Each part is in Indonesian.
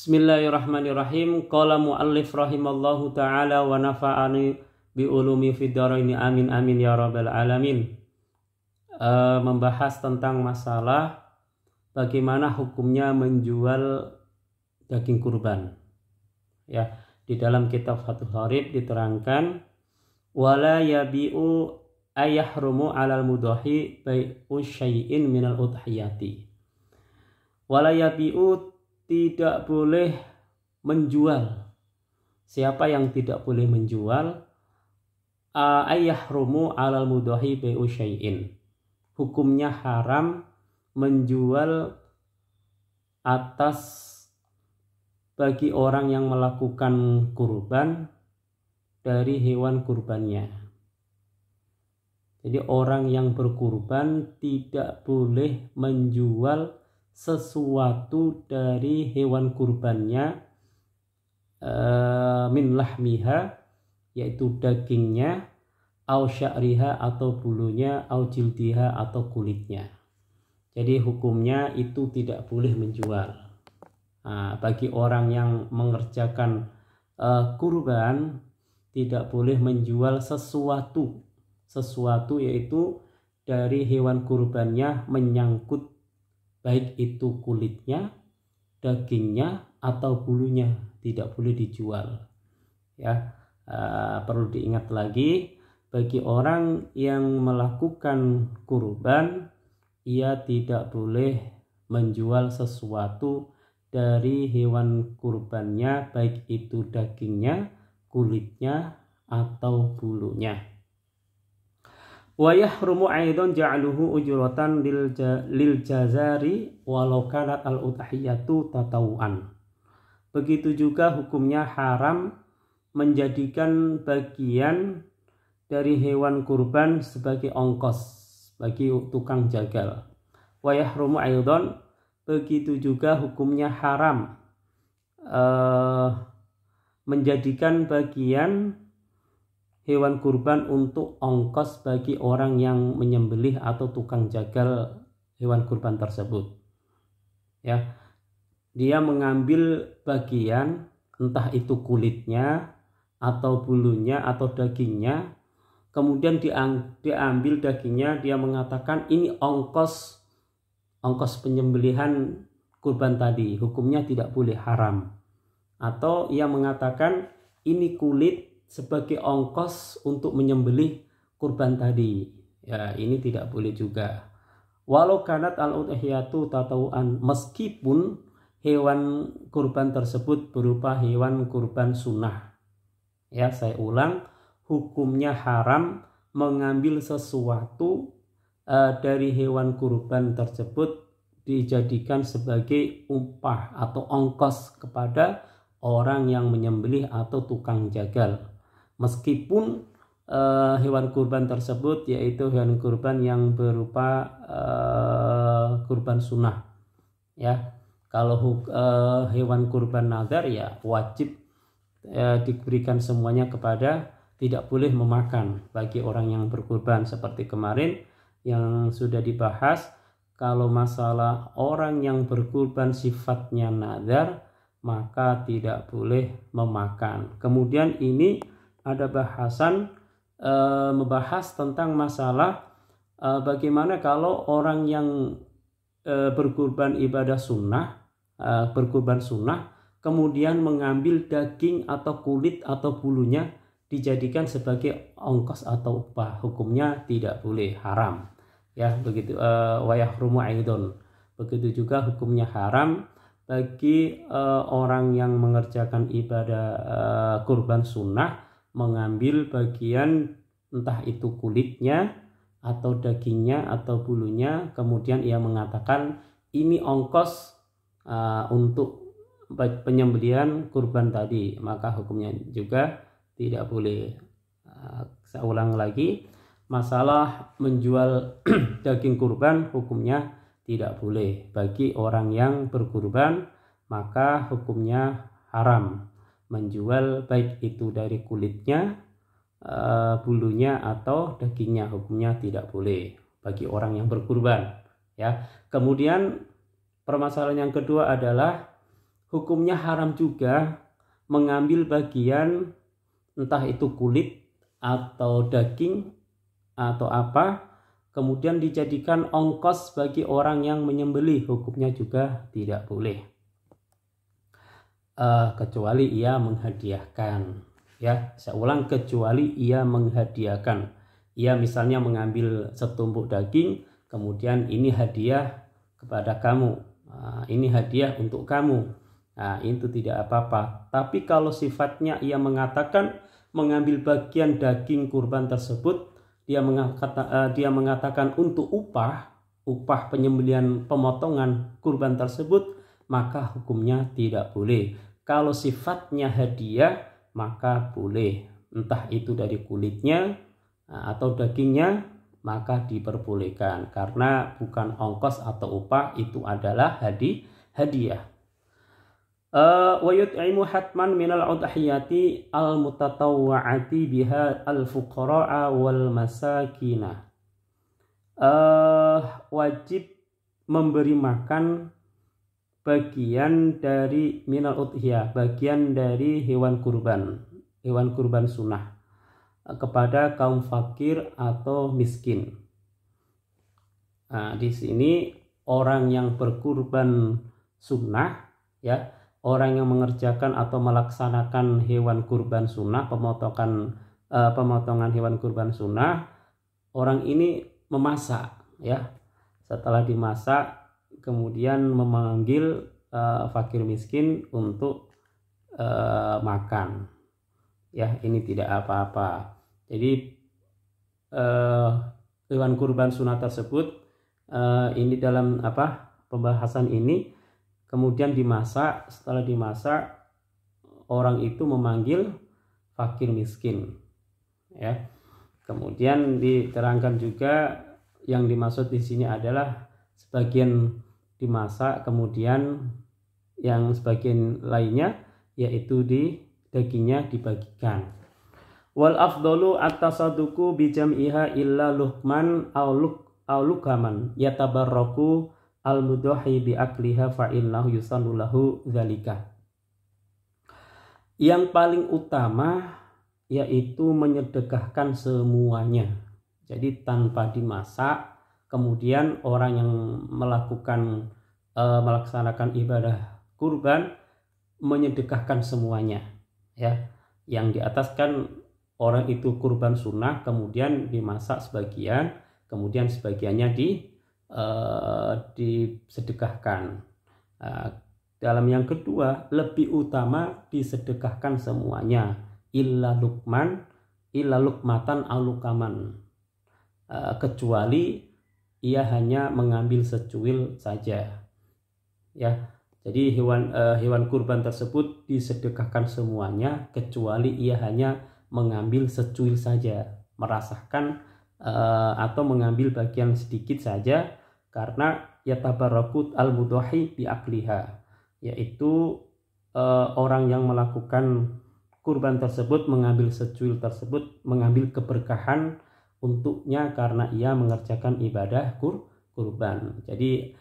Bismillahirrahmanirrahim. Qala muallif rahimallahu ta'ala wa nafa'ani bi ulumi fid dharaini amin amin ya rabbal alamin. Membahas tentang masalah bagaimana hukumnya menjual daging kurban. Ya, di dalam kitab Fathul Gharib diterangkan wala yabi'u ayahrumu 'alal mudahi bai'u syai'in minal udhiyati. Wala yabi'u, tidak boleh menjual. Siapa yang tidak boleh menjual? Ayahrumu 'alal mudahi bai'u syai'in. Hukumnya haram menjual atas bagi orang yang melakukan kurban dari hewan kurbannya. Jadi orang yang berkurban tidak boleh menjual sesuatu dari hewan kurbannya min lahmiha, yaitu dagingnya, au sya'riha atau bulunya, au jildiha atau kulitnya. Jadi hukumnya itu tidak boleh menjual. Bagi orang yang mengerjakan kurban tidak boleh menjual sesuatu yaitu dari hewan kurbannya menyangkut baik itu kulitnya, dagingnya atau bulunya, tidak boleh dijual. Ya, perlu diingat lagi, bagi orang yang melakukan kurban, ia tidak boleh menjual sesuatu dari hewan kurbannya, baik itu dagingnya, kulitnya atau bulunya. Wa yahrumu aidan ja'aluhu ujratan lil jazari walau kanat al udhiyatu tatawuan. Begitu juga hukumnya haram menjadikan bagian dari hewan kurban sebagai ongkos bagi tukang jagal. Wa yahrumu aidan, begitu juga hukumnya haram menjadikan bagian hewan kurban untuk ongkos bagi orang yang menyembelih atau tukang jagal hewan kurban tersebut. Ya, dia mengambil bagian, entah itu kulitnya atau bulunya atau dagingnya, kemudian diambil dagingnya, dia mengatakan ini ongkos penyembelihan kurban tadi, hukumnya tidak boleh, haram. Atau ia mengatakan ini kulit sebagai ongkos untuk menyembelih kurban tadi. Ya, ini tidak boleh juga. Walau kanat al-udhiyatu tatawuan, meskipun hewan kurban tersebut berupa hewan kurban sunnah. Ya, saya ulang, hukumnya haram mengambil sesuatu dari hewan kurban tersebut dijadikan sebagai upah atau ongkos kepada orang yang menyembelih atau tukang jagal. Meskipun hewan kurban tersebut yaitu hewan kurban yang berupa kurban sunnah. Ya, kalau hewan kurban nazar ya wajib diberikan semuanya kepada, tidak boleh memakan bagi orang yang berkurban. Seperti kemarin yang sudah dibahas, kalau masalah orang yang berkurban sifatnya nazar, maka tidak boleh memakan. Kemudian ini ada bahasan membahas tentang masalah bagaimana kalau orang yang berkurban ibadah sunnah, berkurban sunnah, kemudian mengambil daging atau kulit atau bulunya dijadikan sebagai ongkos atau upah, hukumnya tidak boleh, haram. Ya, begitu. Wa yahrumu aidan, begitu juga hukumnya haram bagi orang yang mengerjakan ibadah kurban sunnah mengambil bagian entah itu kulitnya atau dagingnya atau bulunya, kemudian ia mengatakan ini ongkos untuk penyembelihan kurban tadi, maka hukumnya juga tidak boleh. Saya ulang lagi, masalah menjual daging kurban hukumnya tidak boleh bagi orang yang berkurban, maka hukumnya haram menjual baik itu dari kulitnya, bulunya atau dagingnya, hukumnya tidak boleh bagi orang yang berkurban. Ya, kemudian permasalahan yang kedua adalah hukumnya haram juga mengambil bagian entah itu kulit atau daging atau apa, kemudian dijadikan ongkos bagi orang yang menyembelih, hukumnya juga tidak boleh. Kecuali ia menghadiahkan, ya, saya ulang, kecuali ia menghadiahkan. Ia misalnya mengambil setumpuk daging, kemudian ini hadiah kepada kamu, ini hadiah untuk kamu, nah itu tidak apa-apa. Tapi kalau sifatnya ia mengatakan mengambil bagian daging kurban tersebut, dia mengatakan untuk upah penyembelihan pemotongan kurban tersebut, maka hukumnya tidak boleh. Kalau sifatnya hadiah maka boleh, entah itu dari kulitnya atau dagingnya, maka diperbolehkan karena bukan ongkos atau upah, itu adalah hadiah. Wa yut'imu hatman minal udhiyati al mutatawwa'ati biha al fuqara'a wal masakina. Wajib memberi makan bagian dari minal udhiyah, bagian dari hewan kurban sunnah kepada kaum fakir atau miskin. Nah, di sini orang yang berkurban sunnah, ya, orang yang mengerjakan atau melaksanakan hewan kurban sunnah, pemotongan hewan kurban sunnah, orang ini memasak, ya. Setelah dimasak, kemudian memanggil fakir miskin untuk makan, ya, ini tidak apa-apa. Jadi hewan kurban sunnah tersebut ini dalam pembahasan ini kemudian dimasak. Setelah dimasak, orang itu memanggil fakir miskin, ya. Kemudian diterangkan juga yang dimaksud di sini adalah sebagian dimasak, kemudian yang sebagian lainnya yaitu dagingnya dibagikan. Wal afdalu at-tasadduqu bi jam'iha illa luhman aw lukaman yatabarraku al-mudahi bi akliha fa innahu yusannu lahu dzalika. Yang paling utama yaitu menyedekahkan semuanya. Jadi tanpa dimasak, kemudian orang yang melaksanakan ibadah kurban menyedekahkan semuanya, ya. Yang di atas kan orang itu kurban sunnah, kemudian dimasak sebagian, kemudian sebagiannya disedekahkan. Dalam yang kedua, lebih utama disedekahkan semuanya, illa lukmatan alukaman, kecuali ia hanya mengambil secuil saja, ya. Jadi hewan kurban tersebut disedekahkan semuanya kecuali ia hanya mengambil secuil saja, merasakan atau mengambil bagian sedikit saja, karena yatabarakut al-mudahi bi akliha, yaitu orang yang melakukan kurban tersebut mengambil secuil tersebut, mengambil keberkahan untuknya karena ia mengerjakan ibadah kurban. Jadi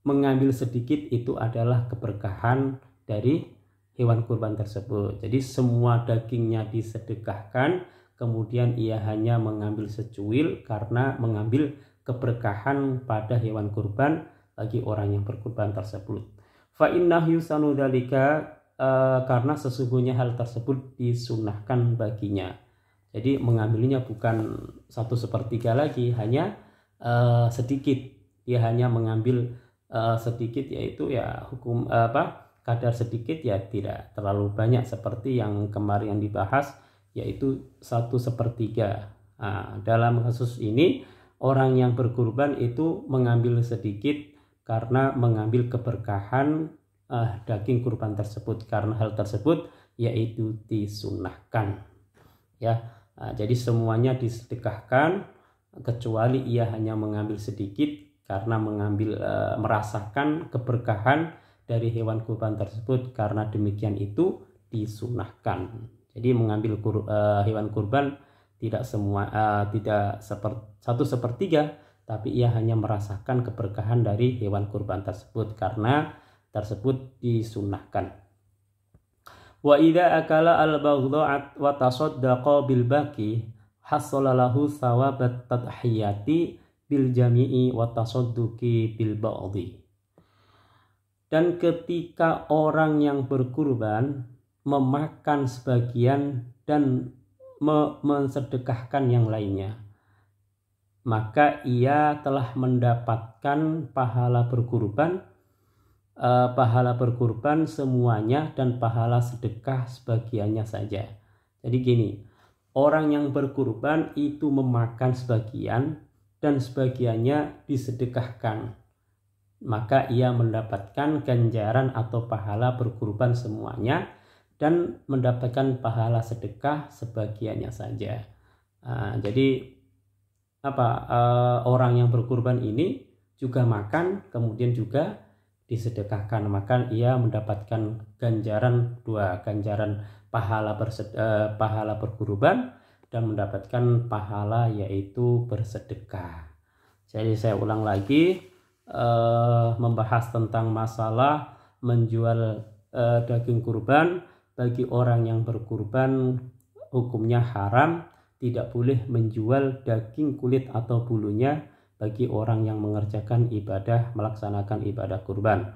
mengambil sedikit itu adalah keberkahan dari hewan kurban tersebut. Jadi semua dagingnya disedekahkan, kemudian ia hanya mengambil secuil karena mengambil keberkahan pada hewan kurban bagi orang yang berkurban tersebut. Fa innahu yusanu dzalika, karena sesungguhnya hal tersebut disunnahkan baginya. Jadi mengambilnya bukan 1/3 lagi, hanya sedikit. Dia hanya mengambil sedikit, yaitu ya hukum kadar sedikit, ya tidak terlalu banyak seperti yang kemarin yang dibahas, yaitu 1/3. Dalam kasus ini orang yang berkurban itu mengambil sedikit karena mengambil keberkahan daging kurban tersebut, karena hal tersebut yaitu disunnahkan, ya. Jadi semuanya disedekahkan kecuali ia hanya mengambil sedikit karena merasakan keberkahan dari hewan kurban tersebut, karena demikian itu disunnahkan. Jadi mengambil hewan kurban tidak tidak 1/3, tapi ia hanya merasakan keberkahan dari hewan kurban tersebut, karena tersebut disunnahkan. Wa idza akala al-baghdha wa tasaddaqa bil baqi hasala lahu thawabat tadhiyati bil jami'i wa tasadduqi bil ba'dhi. Dan ketika orang yang berkurban memakan sebagian dan mensedekahkan yang lainnya, maka ia telah mendapatkan pahala berkurban semuanya dan pahala sedekah sebagiannya saja. Jadi gini, orang yang berkurban itu memakan sebagian dan sebagiannya disedekahkan, maka ia mendapatkan ganjaran atau pahala berkurban semuanya dan mendapatkan pahala sedekah sebagiannya saja. Jadi orang yang berkurban ini juga makan kemudian juga disedekahkan, maka ia mendapatkan ganjaran dua, ganjaran pahala berkurban dan mendapatkan pahala yaitu bersedekah. Jadi saya ulang lagi, membahas tentang masalah menjual daging kurban. Bagi orang yang berkurban hukumnya haram, tidak boleh menjual daging, kulit atau bulunya bagi orang yang mengerjakan ibadah, melaksanakan ibadah kurban.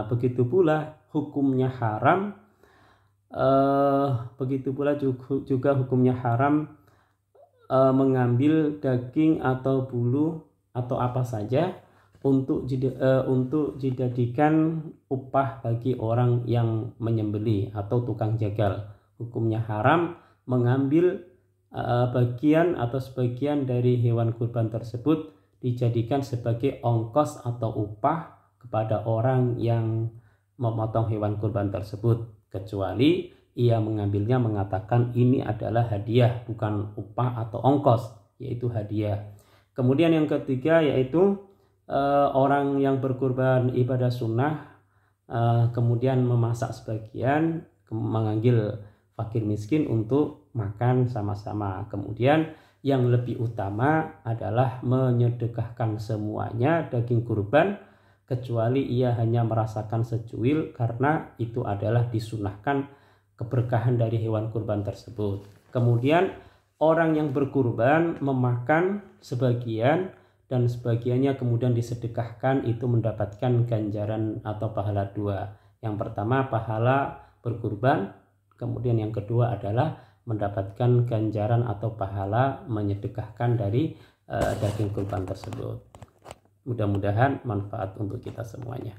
Begitu pula hukumnya haram, juga hukumnya haram mengambil daging atau bulu atau apa saja untuk dijadikan upah bagi orang yang menyembelih atau tukang jagal. Hukumnya haram mengambil bagian atau sebagian dari hewan kurban tersebut dijadikan sebagai ongkos atau upah kepada orang yang memotong hewan kurban tersebut, kecuali ia mengambilnya mengatakan ini adalah hadiah, bukan upah atau ongkos, yaitu hadiah. Kemudian yang ketiga yaitu orang yang berkurban ibadah sunnah kemudian memasak sebagian, mengambil fakir miskin untuk makan sama-sama. Kemudian yang lebih utama adalah menyedekahkan semuanya daging kurban, kecuali ia hanya merasakan secuil, karena itu adalah disunahkan keberkahan dari hewan kurban tersebut. Kemudian orang yang berkurban memakan sebagian dan sebagiannya kemudian disedekahkan, itu mendapatkan ganjaran atau pahala dua. Yang pertama pahala berkurban, kemudian yang kedua adalah mendapatkan ganjaran atau pahala menyedekahkan dari daging kurban tersebut. Mudah-mudahan manfaat untuk kita semuanya.